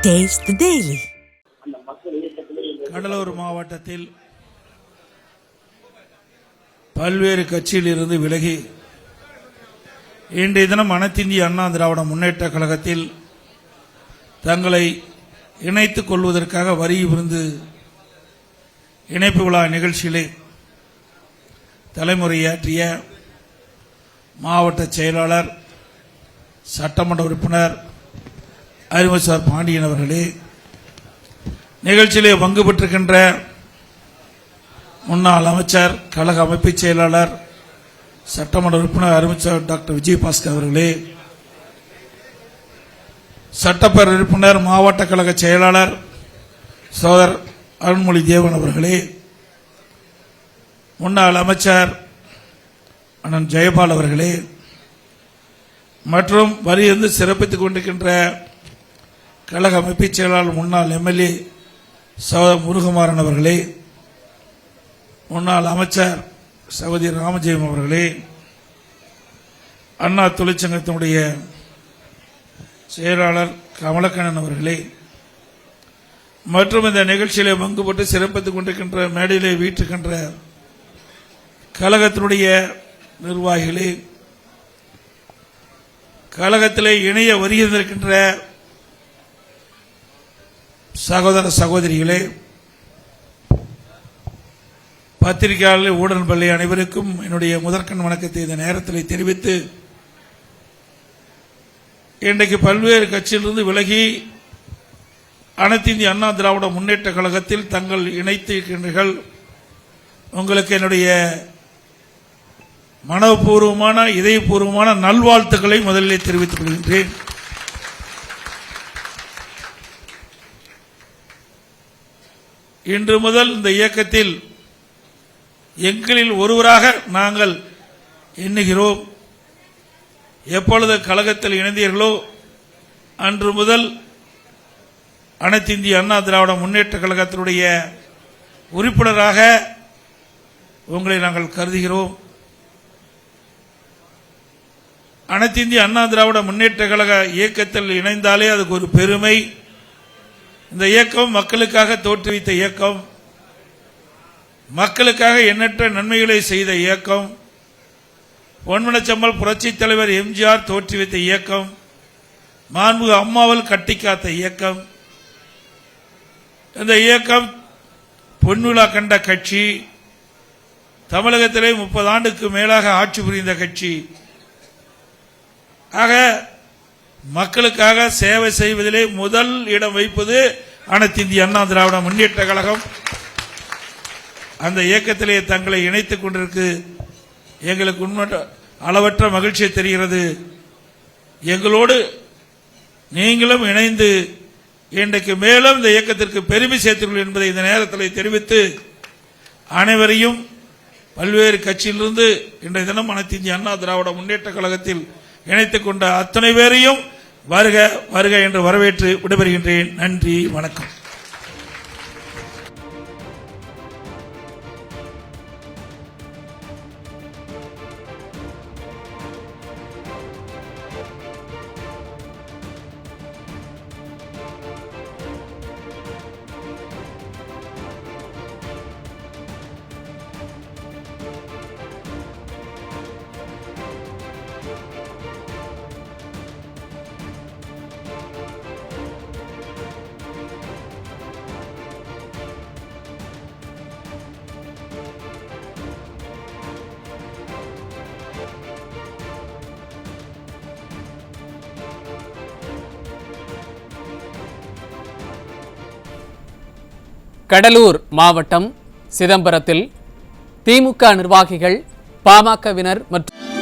Taste the Daily. Cuddalore மாவட்டத்தில் பல்வேறு கட்சியில் இருந்து விலகி இன்றைய தினம் அனைத்திந்திய அண்ணா திராவிட முன்னேற்ற கழகத்தில் தங்களை இணைத்துக் கொள்வதற்காக வருகை இணைப்பு விழா நிகழ்ச்சியிலே தலைமுறையாற்றிய மாவட்ட செயலாளர் சட்டமன்ற உறுப்பினர் அறிவுசார் பாண்டியன் அவர்களே, நிகழ்ச்சியிலே பங்கு பெற்றிருக்கின்ற முன்னாள் அமைச்சர், கழக அமைப்பு செயலாளர், சட்டமன்ற உறுப்பினர் அறிவுசார் டாக்டர் விஜயபாஸ்கர் அவர்களே, சட்டப்பேரவை உறுப்பினர் மாவட்ட கழக செயலாளர் சோதர் அருண்மொழி தேவன் அவர்களே, முன்னாள் அமைச்சர் அண்ணன் ஜெயபால் அவர்களே, மற்றும் வரியிருந்து சிறப்பித்துக் கொண்டிருக்கின்ற கழக அமைப்பு செயலாளர் முன்னாள் எம்எல்ஏ சகோதரர் முருகமாறன் அவர்களே, முன்னாள் அமைச்சர் சகோதரி ராமஜெயம் அவர்களே, அண்ணா தொழிற்சங்கத்தினுடைய செயலாளர் கமலக்கண்ணன் அவர்களே, மற்றும் இந்த நிகழ்ச்சியிலே பங்கு பெற்று சிறப்பித்துக் கொண்டிருக்கின்ற மேடையிலே வீட்டுக்கின்ற கழகத்தினுடைய நிர்வாகிகளே, கழகத்திலே இணைய வருகின்ற சகோதர சகோதரிகளே, பத்திரிகையாளர்கள், ஊடகப்பள்ளி அனைவருக்கும் என்னுடைய முதற்கண் வணக்கத்தை இந்த நேரத்தில் தெரிவித்து, இன்றைக்கு பல்வேறு கட்சியிலிருந்து விலகி அனைத்து இந்திய அண்ணா திராவிட முன்னேற்ற கழகத்தில் தங்கள் இணைத்திருக்கின்றீர்கள். உங்களுக்கு என்னுடைய மனப்பூர்வமான இதயபூர்வமான நல்வாழ்த்துக்களை முதலில் தெரிவித்துக் கொள்கின்றேன். இன்று முதல் இந்த இயக்கத்தில் எங்களில் ஒருவராக நாங்கள் எண்ணுகிறோம். எப்பொழுது கழகத்தில் இணைந்தீர்களோ அன்று முதல் அனைத்து இந்திய அண்ணா திராவிட முன்னேற்ற கழகத்தினுடைய உறுப்பினராக உங்களை நாங்கள் கருதுகிறோம். அனைத்து இந்திய அண்ணா திராவிட முன்னேற்ற கழக இயக்கத்தில் இணைந்தாலே அதுக்கு ஒரு பெருமை. இந்த இயக்கம் மக்களுக்காக தோற்றுவித்த இயக்கம், மக்களுக்காக எண்ணற்ற நன்மைகளை செய்த இயக்கம், பொன்மனச்செம்மல் புரட்சி தலைவர் எம்ஜிஆர் தோற்றுவித்த இயக்கம், மாண்புமிகு அம்மாவால் கட்டி காத்த இயக்கம். இந்த இயக்கம் பொன்விழா கண்ட கட்சி, தமிழகத்திலே 30 ஆண்டுக்கு மேலாக ஆட்சி புரிந்த கட்சி. ஆக மக்களுக்காக சேவை செய்வதிலே முதல் இடம் வைப்பது அனைத்து இந்திய அண்ணா திராவிட முன்னேற்ற கழகம். அந்த இயக்கத்திலே தங்களை இணைத்துக் கொண்டிருக்கு எங்களுக்கு உண்மை அளவற்ற மகிழ்ச்சியை தெரிகிறது. எங்களோடு நீங்களும் இணைந்து இன்றைக்கு மேலும் இந்த இயக்கத்திற்கு பெருமை சேர்த்தீர்கள் என்பதை இந்த நேரத்தில் தெரிவித்து, அனைவரையும் பல்வேறு கட்சியிலிருந்து இன்றைய தினம் அனைத்து இந்திய அண்ணா திராவிட முன்னேற்ற கழகத்தில் இணைத்துக் கொண்ட அத்தனை பேரையும் வருக வருக என்று வரவேற்று விடைபெறுகின்றேன். நன்றி, வணக்கம். கடலூர் மாவட்டம் சிதம்பரத்தில் திமுக நிர்வாகிகள், பாமகவினர் மற்றும்